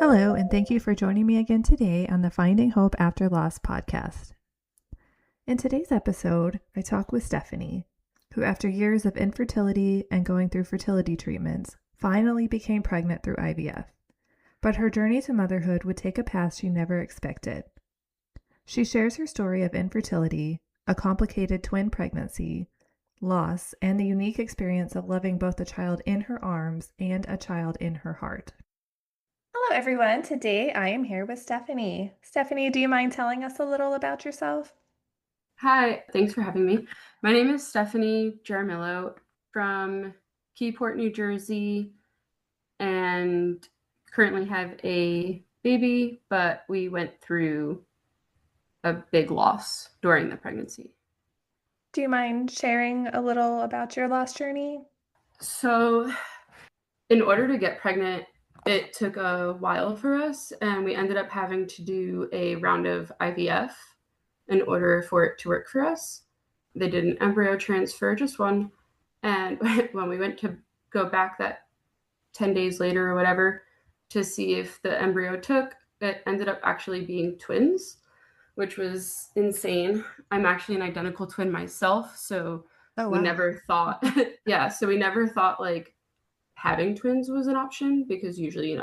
Hello, and thank you for joining me again today on the Finding Hope After Loss podcast. In today's episode, I talk with Stephanie, who, after years of infertility and going through fertility treatments, finally became pregnant through IVF. But her journey to motherhood would take a path she never expected. She shares her story of infertility, a complicated twin pregnancy, loss, and the unique experience of loving both a child in her arms and a child in her heart. Hello, everyone. Today I am here with Stephanie. Stephanie, do you mind telling us a little about yourself? Hi, thanks for having me. My name is Stephanie Jaramillo from Keyport, New Jersey, and currently have a baby, but we went through a big loss during the pregnancy. Do you mind sharing a little about your loss journey? So, in order to get pregnant, it took a while for us, and we ended up having to do a round of IVF in order for it to work for us. They did an embryo transfer, just one. And when we went to go back that 10 days later or whatever to see if the embryo took, it ended up actually being twins, which was insane. I'm actually an identical twin myself. So Oh, we wow. never thought, so we never thought like having twins was an option because usually,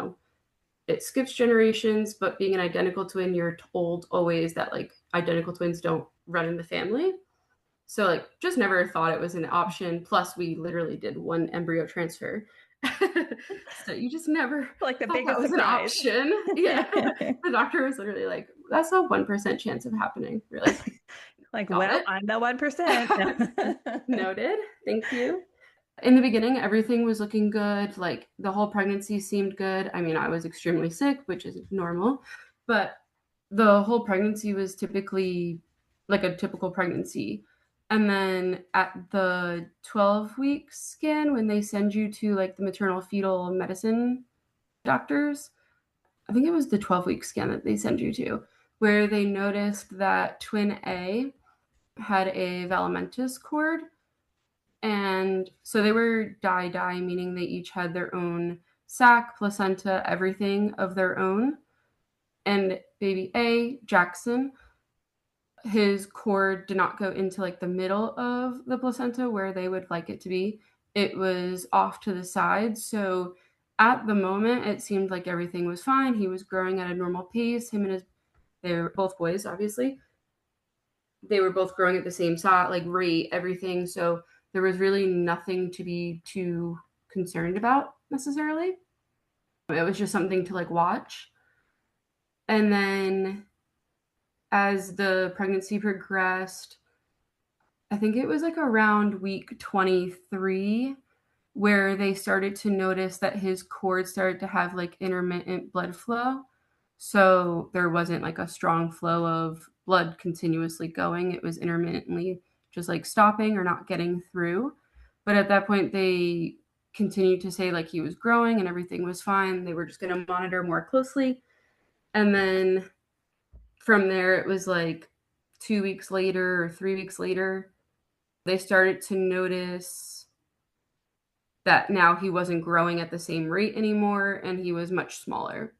it skips generations, but being an identical twin, you're told always that like identical twins don't run in the family. So like just never thought it was an option. Plus we literally did one embryo transfer. So you just never Like the thought that biggest was an surprise. option. Yeah. The doctor was literally like, that's a 1% chance of happening. Really? Like, Got well, it. I'm the 1%. Noted. Thank you. In the beginning, everything was looking good. Like the whole pregnancy seemed good. I mean, I was extremely sick, which is normal, but the whole pregnancy was typically like a typical pregnancy. And then at the 12-week scan, when they send you to like the maternal fetal medicine doctors, I think it was the 12-week scan that they send you to, where they noticed that twin A had a velamentous cord, and so they were die, meaning they each had their own sac, placenta, everything of their own. And baby A, Jackson, his cord did not go into like the middle of the placenta where they would like it to be. It was off to the side. So at the moment, it seemed like everything was fine. He was growing at a normal pace. They were both boys, obviously. They were both growing at the same size, like rate, everything. So there was really nothing to be too concerned about necessarily. It was just something to like watch. And then as the pregnancy progressed, I think it was like around week 23 where they started to notice that his cord started to have like intermittent blood flow. So there wasn't like a strong flow of blood continuously going. It was intermittently just like stopping or not getting through. But at that point, they continued to say like he was growing and everything was fine. They were just going to monitor more closely. And then from there, it was like 2 weeks later or 3 weeks later, they started to notice that now he wasn't growing at the same rate anymore and he was much smaller.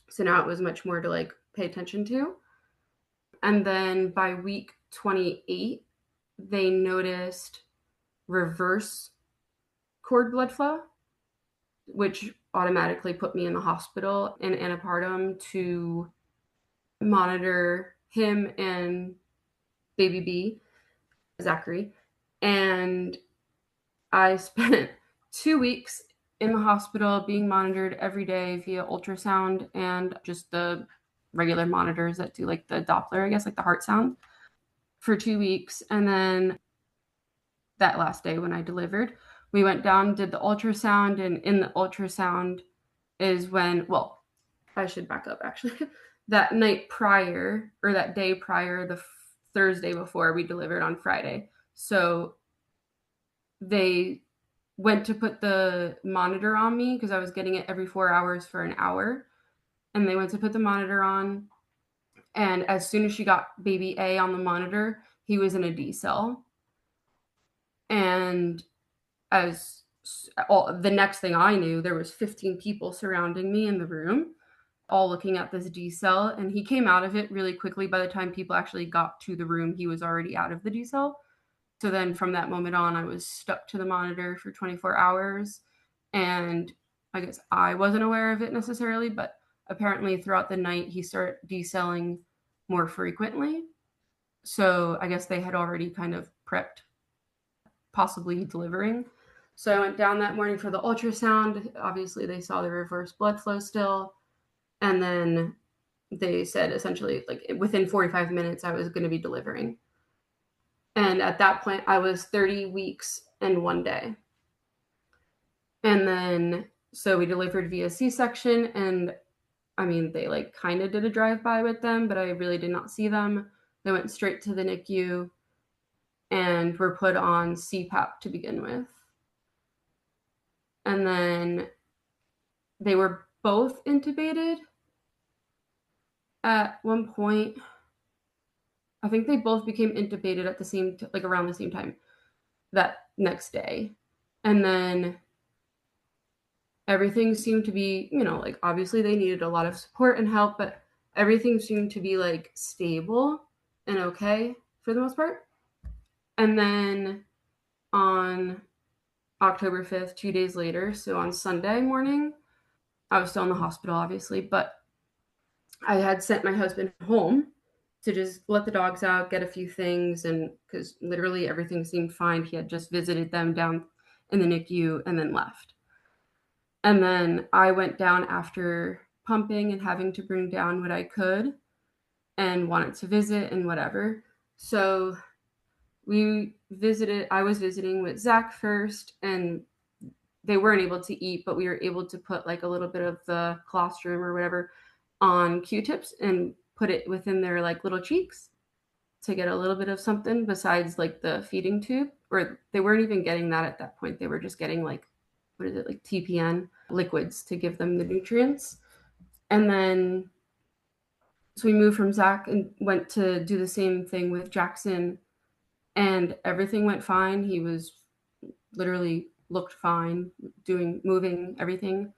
So now it was much more to like pay attention to. And then by week 28, they noticed reverse cord blood flow, which automatically put me in the hospital in antepartum to monitor him and baby B, Zachary. And I spent 2 weeks in the hospital being monitored every day via ultrasound and just the regular monitors that do like the Doppler, I guess, like the heart sound for 2 weeks. And then that last day when I delivered, we went down, did the ultrasound, and in the ultrasound is when, well, I should back up actually. That night prior, or that day prior, the Thursday before, we delivered on Friday. So they went to put the monitor on me because I was getting it every 4 hours for an hour. And they went to put the monitor on. And as soon as she got baby A on the monitor, he was in a D cell. And the next thing I knew, there was 15 people surrounding me in the room. all looking at this decel, and he came out of it really quickly. By the time people actually got to the room, he was already out of the decel. So then from that moment on, I was stuck to the monitor for 24 hours. And I guess I wasn't aware of it necessarily, but apparently throughout the night, he started decelling more frequently. So I guess they had already kind of prepped possibly delivering. So I went down that morning for the ultrasound. Obviously, they saw the reverse blood flow still. And then they said essentially, like, within 45 minutes, I was going to be delivering. And at that point, I was 30 weeks and 1 day. And then, so we delivered via C-section. And I mean, they like kind of did a drive-by with them, but I really did not see them. They went straight to the NICU and were put on CPAP to begin with. And then they were both intubated at one point. I think they both became intubated at the same, like around the same time that next day. And then everything seemed to be, like obviously they needed a lot of support and help, but everything seemed to be like stable and okay for the most part. And then on October 5th, 2 days later, so on Sunday morning, I was still in the hospital, obviously, but I had sent my husband home to just let the dogs out, get a few things, and because literally everything seemed fine. He had just visited them down in the NICU and then left. And then I went down after pumping and having to bring down what I could and wanted to visit and whatever. So I was visiting with Zach first, and they weren't able to eat, but we were able to put like a little bit of the colostrum or whatever on Q-tips and put it within their like little cheeks to get a little bit of something besides like the feeding tube. Or they weren't even getting that at that point. They were just getting like, what is it, like TPN liquids to give them the nutrients. And then so we moved from Zach and went to do the same thing with Jackson, and everything went fine. He was literally looked fine, moving everything.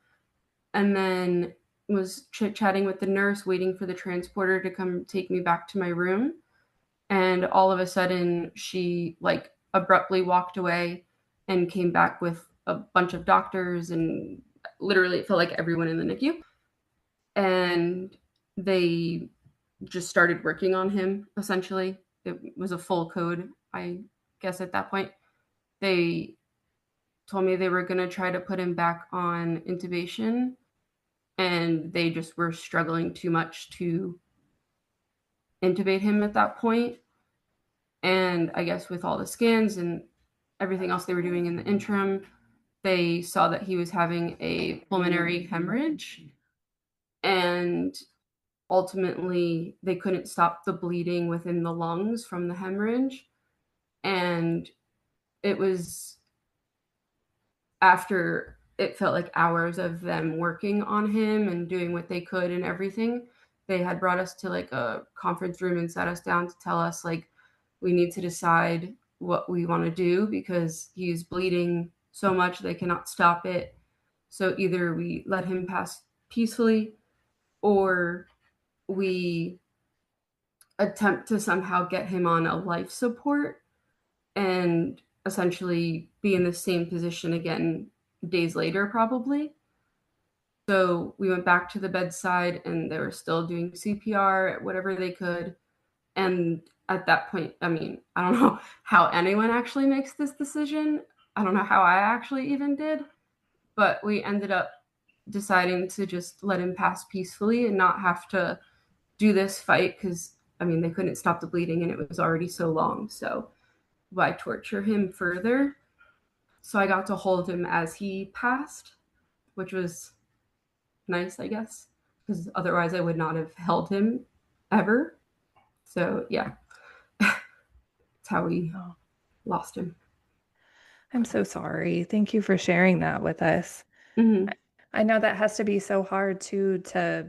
And then was chit-chatting with the nurse, waiting for the transporter to come take me back to my room. And all of a sudden, she like abruptly walked away and came back with a bunch of doctors, and literally it felt like everyone in the NICU. And they just started working on him, essentially. It was a full code, I guess, at that point. They told me they were going to try to put him back on intubation, and they just were struggling too much to intubate him at that point. And I guess with all the scans and everything else they were doing in the interim, they saw that he was having a pulmonary hemorrhage, and ultimately they couldn't stop the bleeding within the lungs from the hemorrhage. And it was after it felt like hours of them working on him and doing what they could and everything, they had brought us to like a conference room and sat us down to tell us like we need to decide what we want to do because he's bleeding so much they cannot stop it. So either we let him pass peacefully or we attempt to somehow get him on a life support and essentially be in the same position again days later, probably. So we went back to the bedside and they were still doing CPR, whatever they could. And at that point, I mean, I don't know how anyone actually makes this decision. I don't know how I actually even did, but we ended up deciding to just let him pass peacefully and not have to do this fight because, I mean, they couldn't stop the bleeding and it was already so long. So why torture him further? So I got to hold him as he passed, which was nice, I guess, because otherwise I would not have held him ever. So yeah, that's how we lost him. I'm so sorry. Thank you for sharing that with us. Mm-hmm. I know that has to be so hard too, to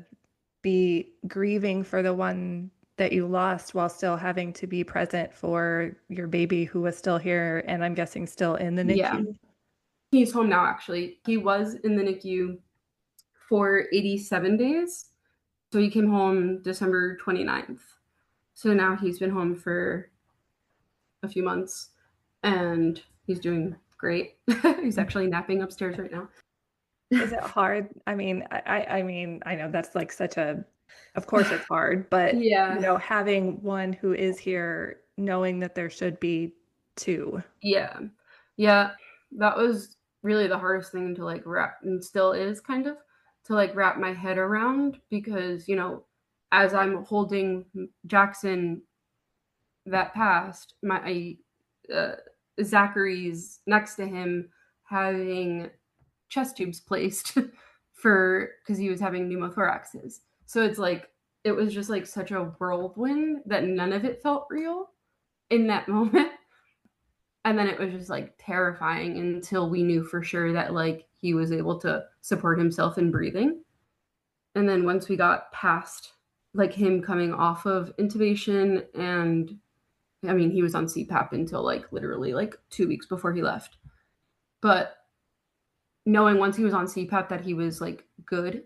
be grieving for the one that you lost while still having to be present for your baby who was still here and I'm guessing still in the Yeah, NICU. he's home now, actually. He was in the NICU for 87 days. So he came home December 29th. So now he's been home for a few months and he's doing great. He's actually napping upstairs right now. Is it hard? I mean, I know that's like such a, of course it's hard, but Yeah. having one who is here, knowing that there should be two. Yeah. Yeah. That was really the hardest thing to like wrap, and still is kind of, to like wrap my head around because, as I'm holding Jackson that passed, my uh, Zachary's next to him having chest tubes placed for because he was having pneumothoraxes. So it's like it was just like such a whirlwind that none of it felt real in that moment. And then it was just like terrifying until we knew for sure that like he was able to support himself in breathing. And then once we got past like him coming off of intubation, and I mean he was on CPAP until like literally like 2 weeks before he left. But knowing once he was on CPAP that he was like good,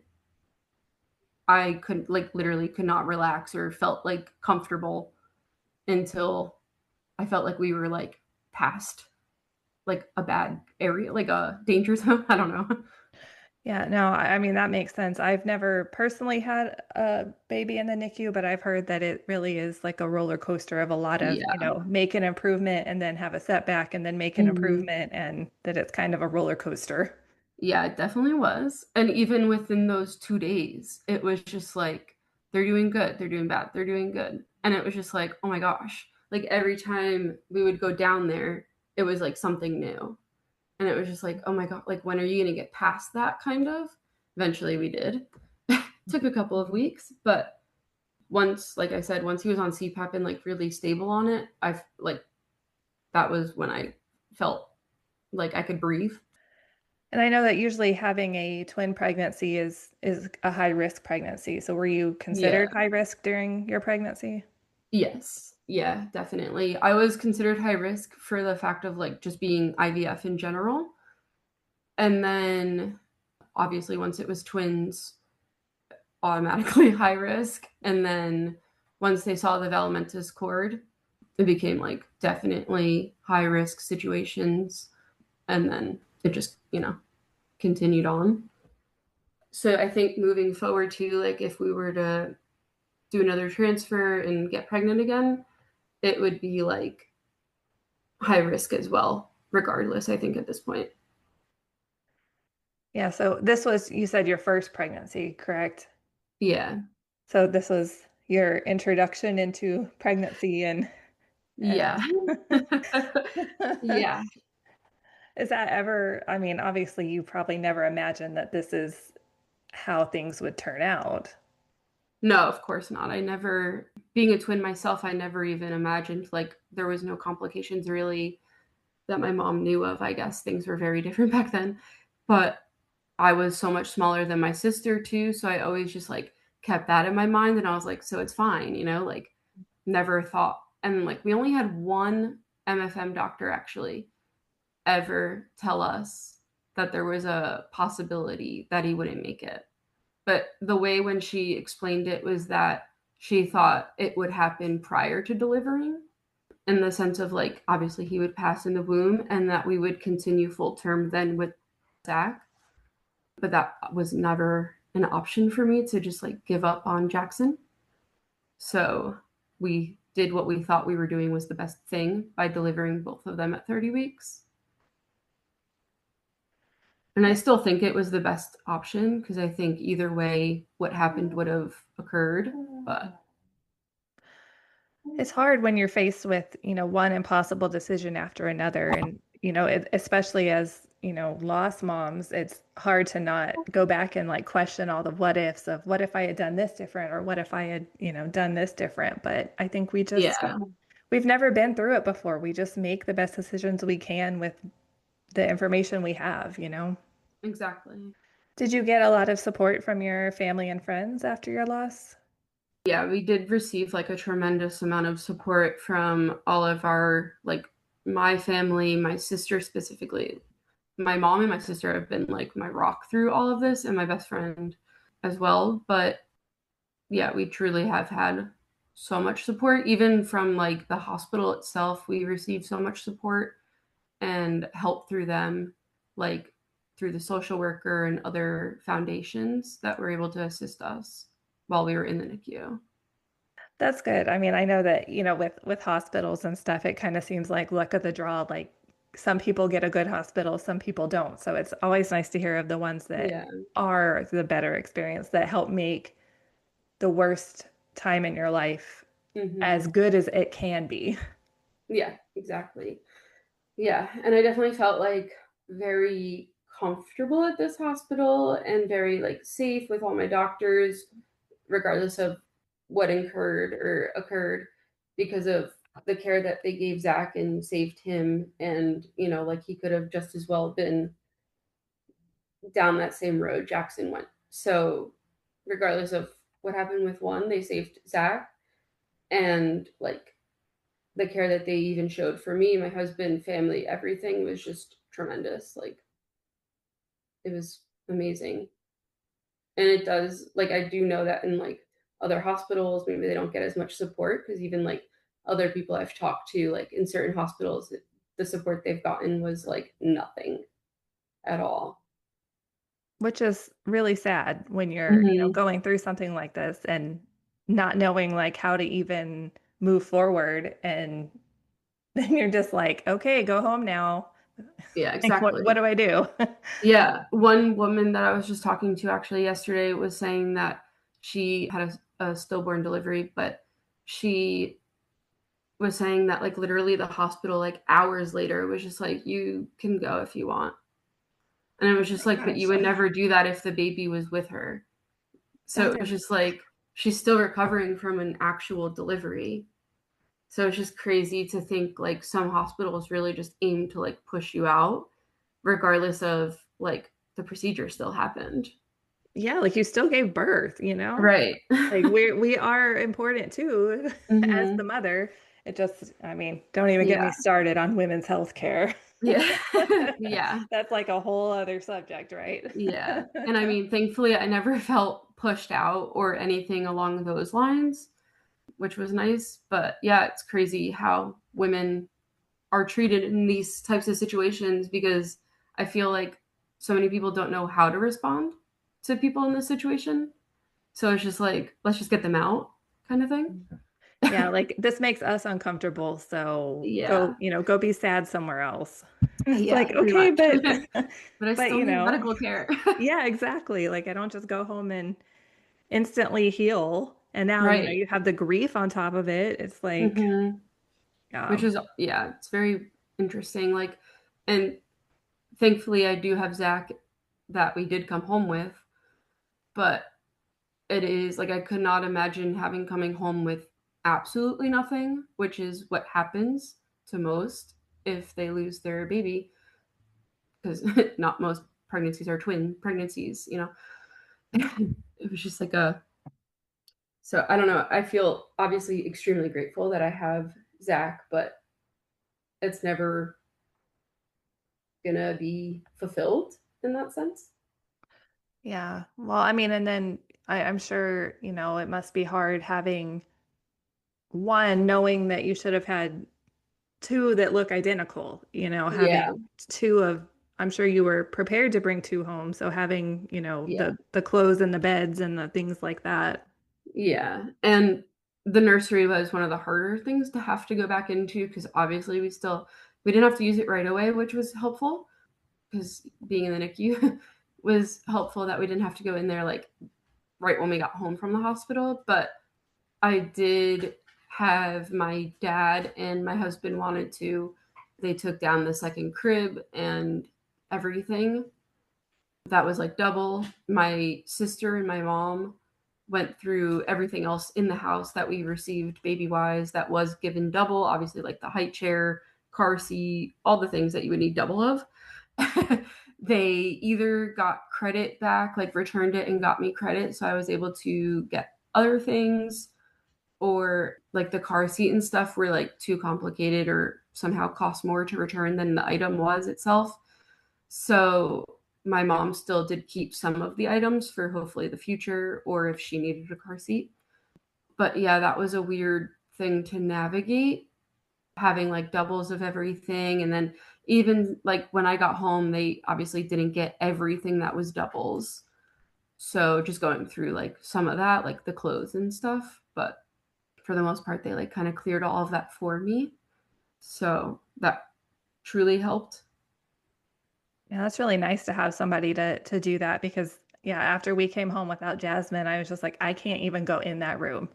I could like literally could not relax or felt like comfortable until I felt like we were like past like a bad area, like a danger zone. I don't know. Yeah, no, I mean, that makes sense. I've never personally had a baby in the NICU, but I've heard that it really is like a roller coaster of a lot of, Yeah. make an improvement and then have a setback and then make an Mhm. improvement, and that it's kind of a roller coaster. Yeah, it definitely was. And even within those 2 days, it was just like, they're doing good, they're doing bad, they're doing good. And it was just like, oh my gosh. Like every time we would go down there, it was like something new. And it was just like, oh my God, like when are you going to get past that kind of? Eventually we did. Took a couple of weeks, but once, like I said, once he was on CPAP and like really stable on it, I've like, that was when I felt like I could breathe. And I know that usually having a twin pregnancy is a high risk pregnancy. So were you Yeah. considered high risk during your pregnancy? Yes. Yeah, definitely. I was considered high risk for the fact of like just being IVF in general. And then obviously once it was twins, automatically high risk. And then once they saw the developmentis cord, it became like definitely high risk situations. And then it just, continued on. So I think moving forward to like if we were to do another transfer and get pregnant again, it would be like high risk as well, regardless, I think at this point. Yeah, so this was, you said, your first pregnancy, correct? Yeah. So this was your introduction into pregnancy and Yeah. Yeah. is that ever, I mean, obviously you probably never imagined that this is how things would turn out. No, of course not. I never, being a twin myself, I never even imagined like there was no complications really that my mom knew of. I guess things were very different back then. But I was so much smaller than my sister too, so I always just like kept that in my mind and I was like, so it's fine, like never thought. And like we only had one MFM doctor actually ever tell us that there was a possibility that he wouldn't make it. But the way when she explained it was that she thought it would happen prior to delivering, in the sense of like obviously he would pass in the womb and that we would continue full term then with Zach. But that was never an option for me to just like give up on Jackson. So we did what we thought we were doing was the best thing by delivering both of them at 30 weeks. And I Yeah. still think it was the best option because I think either way, what happened would have occurred. But It's hard when you're faced with, one impossible decision after another. And, especially as, lost moms, it's hard to not go back and like question all the what ifs of what if I had done this different or what if I had, done this different. But I think yeah, we've never been through it before. We just make the best decisions we can with the information we have. exactly. Did you get a lot of support from your family and friends after your loss? Yeah, we did receive like a tremendous amount of support from all of our, like my family, my sister specifically. My mom and my sister have been like my rock through all of this, and my best friend as well. But yeah, we truly have had so much support. Even from like the hospital itself, we received so much support and help through them, like through the social worker and other foundations that were able to assist us while we were in the NICU. That's good. I mean, I know that, with hospitals and stuff, it kind of seems like luck of the draw. Like some people get a good hospital, some people don't. So it's always nice to hear of the ones that Yeah. are the better experience that help make the worst time in your life as Hmm. good as it can be. Yeah, exactly. Yeah, and I definitely felt like very comfortable at this hospital and very like safe with all my doctors, regardless of what occurred because of the care that they gave Zach and saved him. And, like he could have just as well been down that same road Jackson went. So, regardless of what happened with one, they saved Zach. And like the care that they even showed for me, my husband, family, everything was just tremendous. Like it was amazing. And it does, like, I do know that in like other hospitals, maybe they don't get as much support because even like other people I've talked to, like in certain hospitals, the support they've gotten was like nothing at all. Which is really sad when you're, Hmm. going through something like this and not knowing like how to even move forward. And then you're just like, okay, go home now. Yeah, Like, what exactly. do I do? Yeah, one woman that I was just talking to actually yesterday was saying that she had a stillborn delivery, but she was saying that like literally the hospital like hours later was just like, you can go if you want. And it was just like, but you Gosh, would never do that if the baby was with her. So that it was is, just like she's still recovering from an actual delivery. So it's just crazy to think like some hospitals really just aim to like push you out regardless of like the procedure still happened. yeah, like you still gave birth. Right. Like we are important too as the Hmm. mother. It just, I mean, don't even get me Yeah. started on women's health care. Yeah. Yeah. That's like a whole other subject, right? Yeah. And I mean, thankfully, I never felt pushed out or anything along those lines, which was nice. But yeah, it's crazy how women are treated in these types of situations because I feel like so many people don't know how to respond to people in this situation. So it's just like, let's just get them out kind of thing. Yeah, like this makes us uncomfortable, so Yeah. go be sad somewhere else. It's Yeah, like, pretty okay, much. but But I but still need medical care. yeah, exactly. Like I don't just go home and instantly heal. And now, Right. you have the grief on top of it. It's like, Hmm. Which yeah. is, yeah, it's very interesting. Like, and thankfully, I do have Zach that we did come home with, but it is like I could not imagine having coming home with absolutely nothing, which is what happens to most if they lose their baby, because not most pregnancies are twin pregnancies. It was just like a, so I don't know. I feel obviously extremely grateful that I have Zach, but it's never gonna be fulfilled in that sense. Yeah. Well, I mean, and then I'm sure, it must be hard having one knowing that you should have had two that look identical, Yeah, having two of, I'm sure you were prepared to bring two home. So having, yeah, the clothes and the beds and the things like that. yeah. And the nursery was one of the harder things to have to go back into because obviously we didn't have to use it right away, which was helpful because being in the NICU was helpful that we didn't have to go in there like right when we got home from the hospital. But I did have my dad and my husband wanted to. They took down the second crib and everything. That was like double. My sister and my mom went through everything else in the house that we received baby wise that was given double, obviously, like the height chair, car seat, all the things that you would need double of. They either got credit back, like returned it and got me credit. So I was able to get other things, or like the car seat and stuff were like too complicated or somehow cost more to return than the item was itself. So my mom still did keep some of the items for hopefully the future or if she needed a car seat. But yeah, that was a weird thing to navigate, having like doubles of everything. And then even like when I got home, they obviously didn't get everything that was doubles. So just going through like some of that, like the clothes and stuff. But for the most part, they like kind of cleared all of that for me. So that truly helped. Yeah, that's really nice to have somebody to do that because yeah, after we came home without Jasmine, I was just like, I can't even go in that room.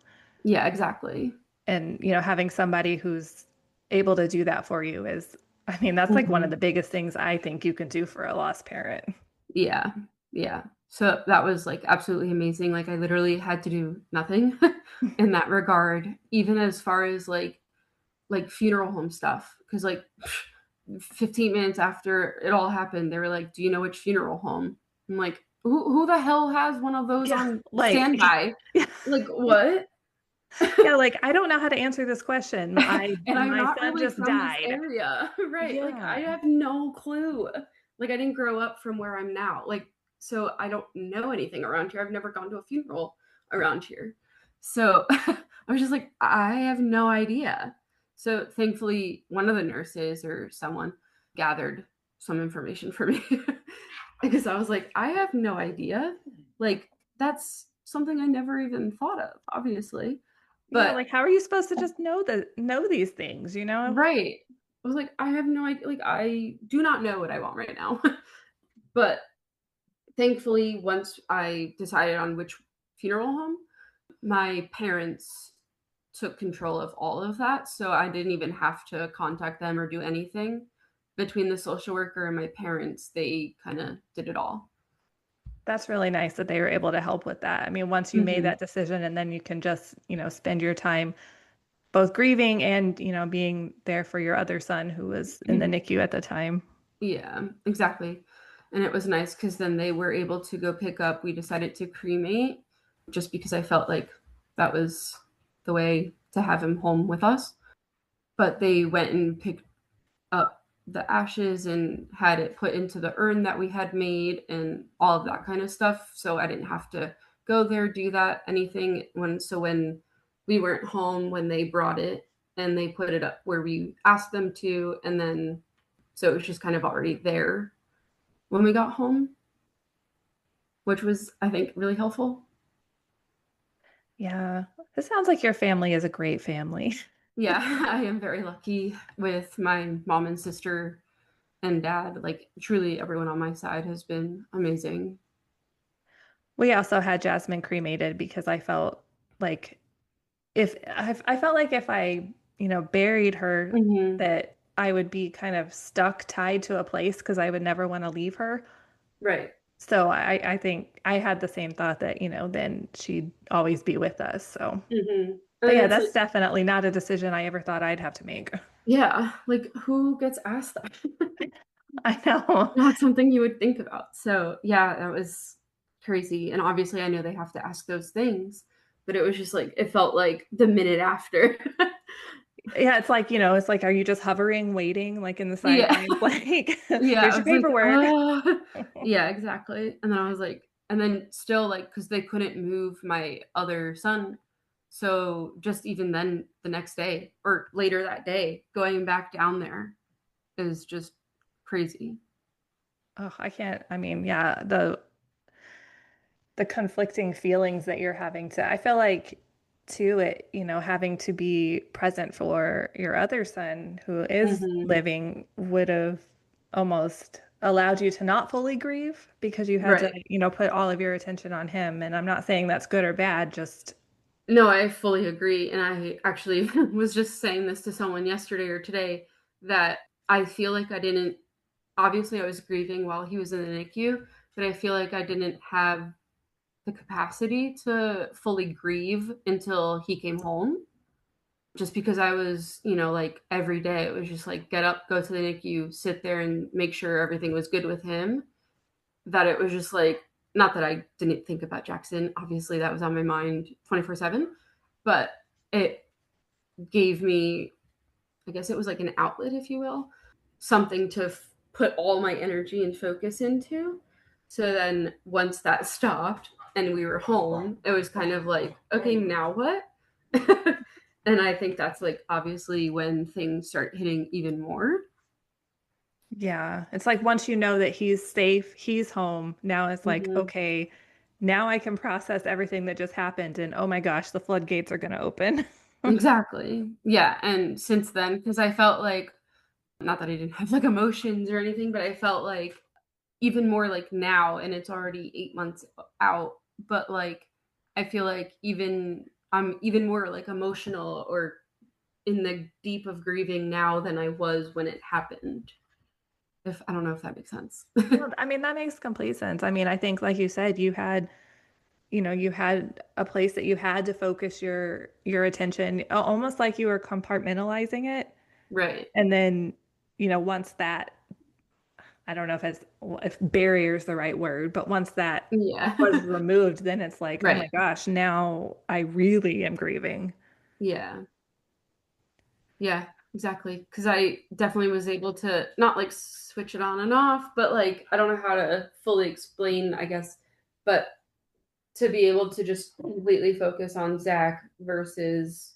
Yeah, exactly. And having somebody who's able to do that for you is, I mean, that's like one of Mhm. the biggest things I think you can do for a lost parent. Yeah. Yeah. So that was like absolutely amazing. Like I literally had to do nothing in that regard, even as far as like funeral home stuff. Cause like 15 minutes after it all happened, they were like, "Do you know which funeral home?" I'm like, who the hell has one of those Yeah, on like standby? yeah, Like what? yeah, like I don't know how to answer this question. I And I'm my not son really just from this died. area. Right. Like I Yeah. have no clue. Like I didn't grow up from where I'm now. Like so I don't know anything around here. I've never gone to a funeral around here. So I was just like I have no idea. So thankfully one of the nurses or someone gathered some information for me because I was like I have no idea. Like that's something I never even thought of, obviously. Yeah, But like how are you supposed to just know these things? right. I was like, I have no idea. Like, I do not know what I want right now. But thankfully, once I decided on which funeral home, my parents took control of all of that. So I didn't even have to contact them or do anything. Between the social worker and my parents, they kind of did it all. That's really nice that they were able to help with that. I mean, once you made Hmm. that decision and then you can just spend your time both grieving and being there for your other son who was in the NICU at the time. Yeah, exactly. And it was nice because then they were able to go pick up. We decided to cremate just because I felt like that was the way to have him home with us. But they went and picked up the ashes and had it put into the urn that we had made and all of that kind of stuff. So I didn't have to go there, do that, anything. When we weren't home, when they brought it and they put it up where we asked them to, and then so it was just kind of already there when we got home, which was, I think, really helpful. Yeah, it sounds like your family is a great family. Yeah, I am very lucky with my mom and sister and dad. Like, truly, everyone on my side has been amazing. We also had Jasmine cremated because I felt like I felt like if I buried her, Hmm. that I would be kind of stuck, tied to a place because I would never want to leave her. Right. So I think I had the same thought that then she'd always be with us. So, Hmm. but And yeah, it's like, that's definitely not a decision I ever thought I'd have to make. yeah, like who gets asked that? I know. Not something you would think about. So, yeah, that was crazy. And obviously, I know they have to ask those things, but it was just like, it felt like the minute after. Yeah, it's like, are you just hovering, waiting, like in the Yeah. sidelines? Like, Yeah, here's I your was like, paperwork. yeah, exactly. And then I was like, and then still like, because they couldn't move my other son. So just even then, the next day or later that day, going back down there is just crazy. Oh, I can't. I mean, yeah, the conflicting feelings that you're having to, I feel like too, having to be present for your other son who is Hmm. living would have almost allowed you to not fully grieve because you had Right. to put all of your attention on him. And I'm not saying that's good or bad, just No, I fully agree. And I actually was just saying this to someone yesterday or today that I feel like I didn't, obviously, I was grieving while he was in the NICU, but I feel like I didn't have the capacity to fully grieve until he came home. Just because I was, like every day, it was just like get up, go to the NICU, sit there and make sure everything was good with him. That it was just like, not that I didn't think about Jackson. Obviously, that was on my mind 24/7, but it gave me, I guess it was like an outlet, if you will, something to put all my energy and focus into. So then once that stopped and we were home, it was kind of like, okay, now what? And I think that's like obviously when things start hitting even more. Yeah. It's like once you know that he's safe, he's home, now it's like, Mhm. okay, now I can process everything that just happened and oh my gosh, the floodgates are going to open. Exactly. Yeah. And since then, because I felt like, not that I didn't have like emotions or anything, but I felt like even more like now, and it's already 8 months out, but like I feel like I'm even more like emotional or in the deep of grieving now than I was when it happened. If I don't know if that makes sense. Well, I mean, that makes complete sense. I mean, I think like you said, you had a place that you had to focus your attention, almost like you were compartmentalizing it. Right. And then, once that, I don't know if barrier is the right word, but once that Yeah. was removed, then it's like, oh my Right. gosh, now I really am grieving. Yeah. Yeah, exactly. Because I definitely was able to not like switch it on and off, but like I don't know how to fully explain, I guess, but to be able to just completely focus on Zach versus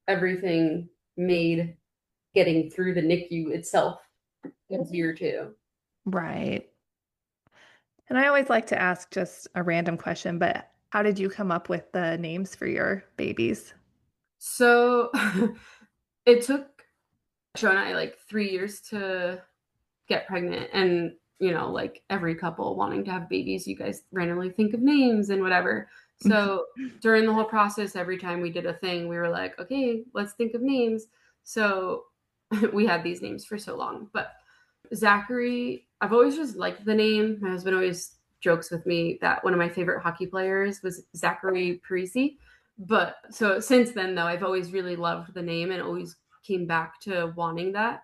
everything made getting through the NICU itself easier too. Right. And I always like to ask just a random question, but how did you come up with the names for your babies? So it took Joe and I like 3 years to get pregnant, and like every couple wanting to have babies, you guys randomly think of names and whatever. So during the whole process, every time we did a thing, we were like, okay, let's think of names. So we had these names for so long. But Zachary, I've always just liked the name. My husband always jokes with me that one of my favorite hockey players was Zachary Parisi. But so since then, though, I've always really loved the name and always came back to wanting that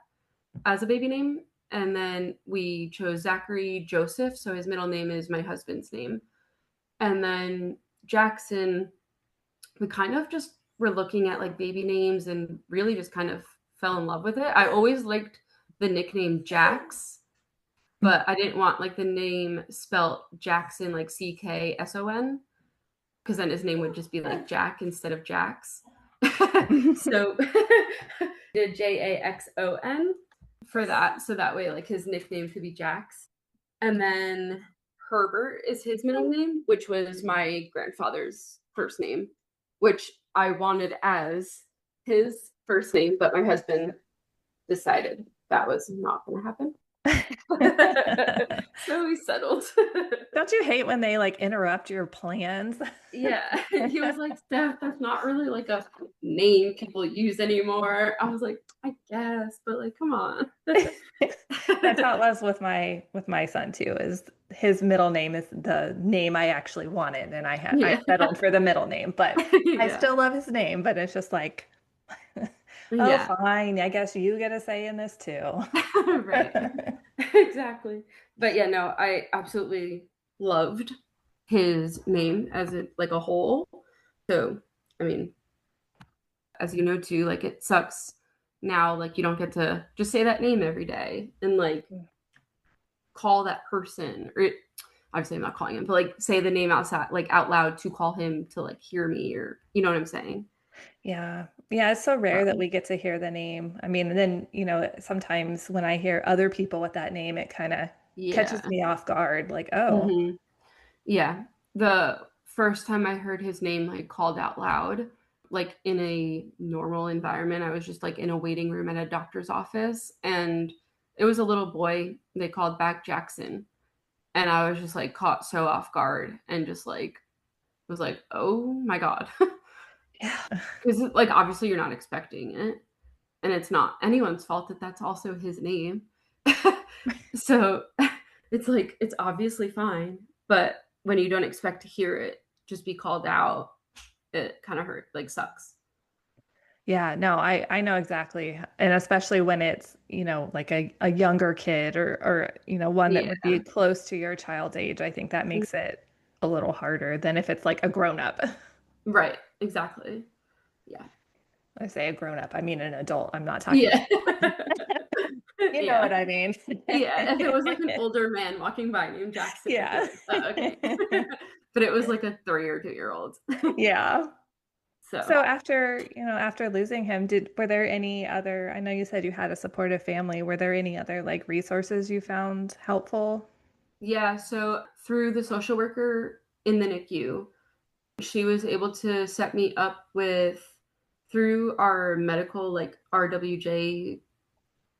as a baby name. And then we chose Zachary Joseph. So his middle name is my husband's name. And then Jackson, we kind of just were looking at like baby names and really just kind of fell in love with it. I always liked the nickname Jax, but I didn't want like the name spelt Jackson, like Ckson, because then his name would just be like Jack instead of Jax. So did Jaxon for that. So that way, like his nickname could be Jax. And then Herbert is his middle name, which was my grandfather's first name, which I wanted as his first name, but my husband decided that was not going to happen. So we settled. Don't you hate when they like interrupt your plans? Yeah. He was like, Steph, that's not really like a name people use anymore. I was like, I guess, but like, come on. That's how it was with my son too, is his middle name is the name I actually wanted, and I Yeah. settled for the middle name, but I Yeah. still love his name, but it's just like, oh, Yeah. fine, I guess you get a say in this too. Right. Exactly. But yeah, no, I absolutely loved his name as like a whole. So, I mean, as you know too, like it sucks now, like you don't get to just say that name every day and like call that person or obviously I'm not calling him, but like say the name outside, like out loud to call him to like hear me or you know what I'm saying? Yeah. Yeah, it's so rare that we get to hear the name. I mean, and then, sometimes when I hear other people with that name, it kind of catches Yeah. me off guard, like, oh. Hmm. Yeah. The first time I heard his name like called out loud, like in a normal environment, I was just like in a waiting room at a doctor's office and it was a little boy. They called back Jackson. And I was just like caught so off guard and just like was like, oh my God. Yeah. Because like obviously you're not expecting it. And it's not anyone's fault that that's also his name. So it's like it's obviously fine. But when you don't expect to hear it just be called out, it kind of hurt, like sucks. Yeah, no, I know exactly. And especially when it's, like a younger kid or one that Yeah. would be close to your child's age, I think that makes it a little harder than if it's like a grown up. Right. Exactly. Yeah. I say a grown up, I mean an adult. I'm not talking, Yeah. you know Yeah. what I mean. Yeah. If it was like an older man walking by named Jackson, I'd be Yeah. like, oh, okay. But it was like a 3 or 2-year-old. Yeah. So So after losing him, were there any other, I know you said you had a supportive family, were there any other like resources you found helpful? yeah, so through the social worker in the NICU, she was able to set me up with through our medical like RWJ,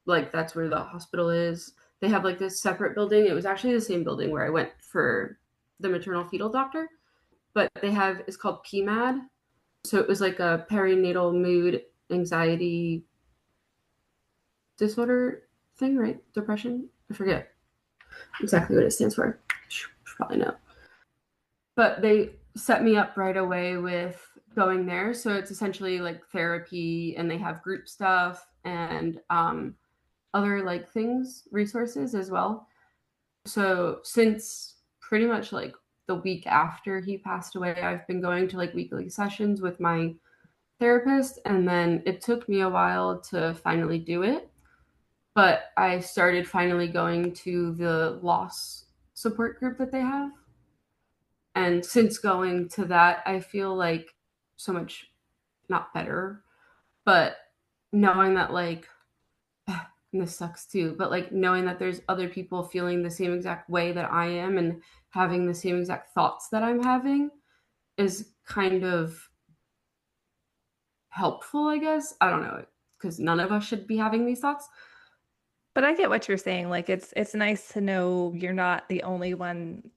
like that's where the hospital is. They have like this separate building. It was actually the same building where I went for the maternal fetal doctor, but they have it's called PMAD. So it was like a perinatal mood anxiety disorder thing, right? Depression? I forget exactly what it stands for. Should probably know. But they set me up right away with going there. So it's essentially like therapy, and they have group stuff and other like things, resources as well. So since pretty much like the week after he passed away, I've been going to like weekly sessions with my therapist, and then it took me a while to finally do it. But I started finally going to the loss support group that they have. And since going to that, I feel like so much not better, but knowing that like and this sucks too, but like knowing that there's other people feeling the same exact way that I am and having the same exact thoughts that I'm having is kind of helpful, I guess. I don't know, because none of us should be having these thoughts. But I get what you're saying. Like it's nice to know you're not the only one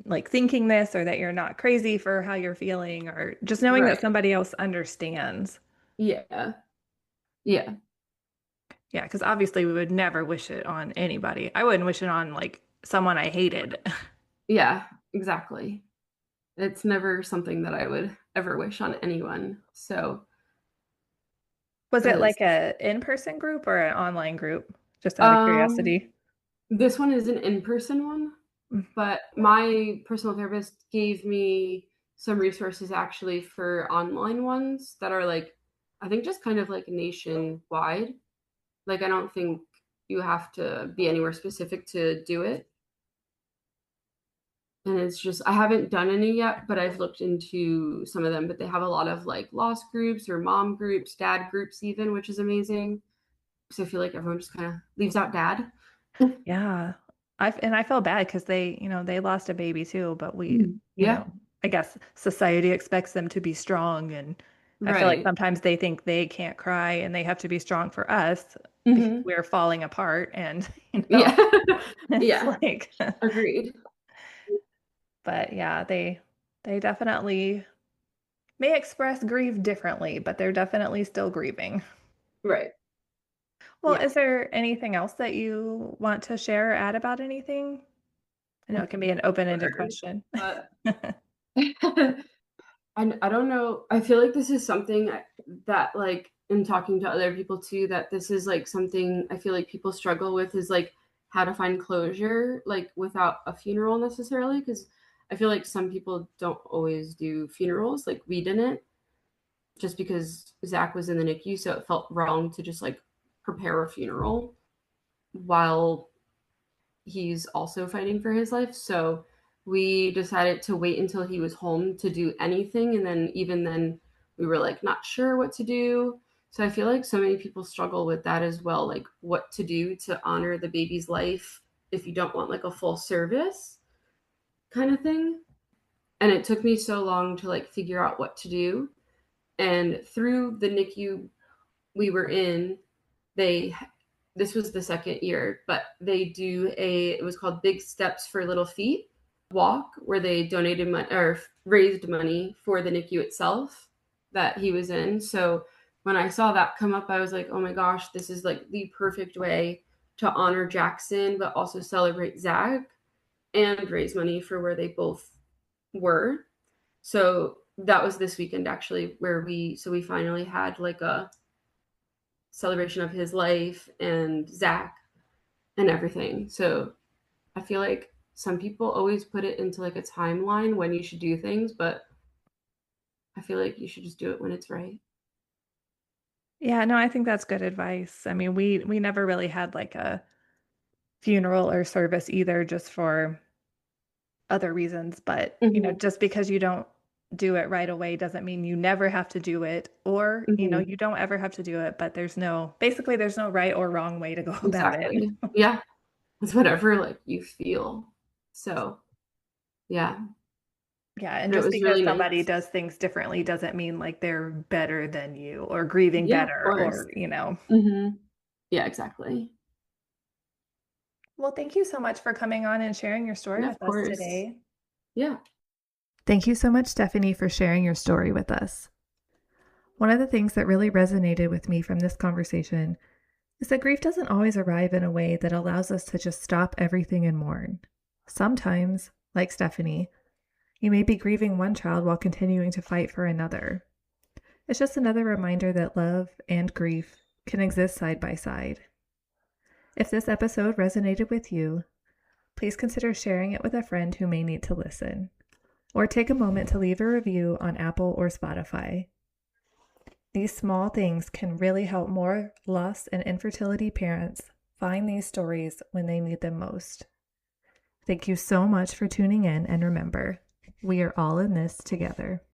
like thinking this, or that you're not crazy for how you're feeling, or just knowing that Right. somebody else understands. Yeah. Yeah. Yeah, because obviously we would never wish it on anybody. I wouldn't wish it on like someone I hated. Yeah, exactly. It's never something that I would ever wish on anyone. So, Was it because like a in-person group or an online group? Just out of um, curiosity. this one is an in-person one, Mm. but my personal therapist gave me some resources actually for online ones that are like, I think just kind of like nationwide. Like, I don't think you have to be anywhere specific to do it. And it's just, I haven't done any yet, but I've looked into some of them. But they have a lot of like loss groups or mom groups, dad groups, even, which is amazing. So I feel like everyone just kind of leaves out dad. Yeah. I feel bad because they lost a baby too, but Yeah, I guess society expects them to be strong, and I feel like right. sometimes they think they can't cry and they have to be strong for us because Hmm. we're falling apart, and Yeah, it's yeah, like agreed. but yeah, they definitely may express grief differently, but they're definitely still grieving. Right. Well, Yeah. is there anything else that you want to share or add about anything? I know it can be an open-ended Sure. question. But I don't know. I feel like this is something that, like, in talking to other people too, that this is like something I feel like people struggle with is like how to find closure, like without a funeral necessarily. Because I feel like some people don't always do funerals. Like, we didn't, just because Zach was in the NICU. So it felt wrong to just like prepare a funeral while he's also fighting for his life. So we decided to wait until he was home to do anything. And then, even then, we were like not sure what to do. So I feel like so many people struggle with that as well, like what to do to honor the baby's life if you don't want like a full service kind of thing. And it took me so long to like figure out what to do. And through the NICU we were in, they this was the second year, but they do it was called Big Steps for Little Feet walk, where they donated money or raised money for the NICU itself that he was in. So when I saw that come up, I was like, oh my gosh, this is like the perfect way to honor Jackson, but also celebrate Zach and raise money for where they both were. So that was this weekend actually, where we finally had like a celebration of his life and Zach and everything. So I feel like some people always put it into like a timeline when you should do things, but I feel like you should just do it when it's right. Yeah, no, I think that's good advice. I mean, we never really had like a funeral or service either, just for other reasons, but Hmm. just because you don't do it right away doesn't mean you never have to do it, or, Mhm. you don't ever have to do it, but there's no right or wrong way to go about it. Exactly. Yeah. It's whatever like you feel. So, yeah. Yeah, and And it just was because really somebody nice. does things differently doesn't mean like they're better than you or grieving Yeah, of better course. or. Mhm. Yeah, exactly. Well, thank you so much for coming on and sharing your story Yeah, of with us course. today. Yeah. Thank you so much, Stephanie, for sharing your story with us. One of the things that really resonated with me from this conversation is that grief doesn't always arrive in a way that allows us to just stop everything and mourn. Sometimes, like Stephanie, you may be grieving one child while continuing to fight for another. It's just another reminder that love and grief can exist side by side. If this episode resonated with you, please consider sharing it with a friend who may need to listen, or take a moment to leave a review on Apple or Spotify. These small things can really help more loss and infertility parents find these stories when they need them most. Thank you so much for tuning in, and remember, we are all in this together.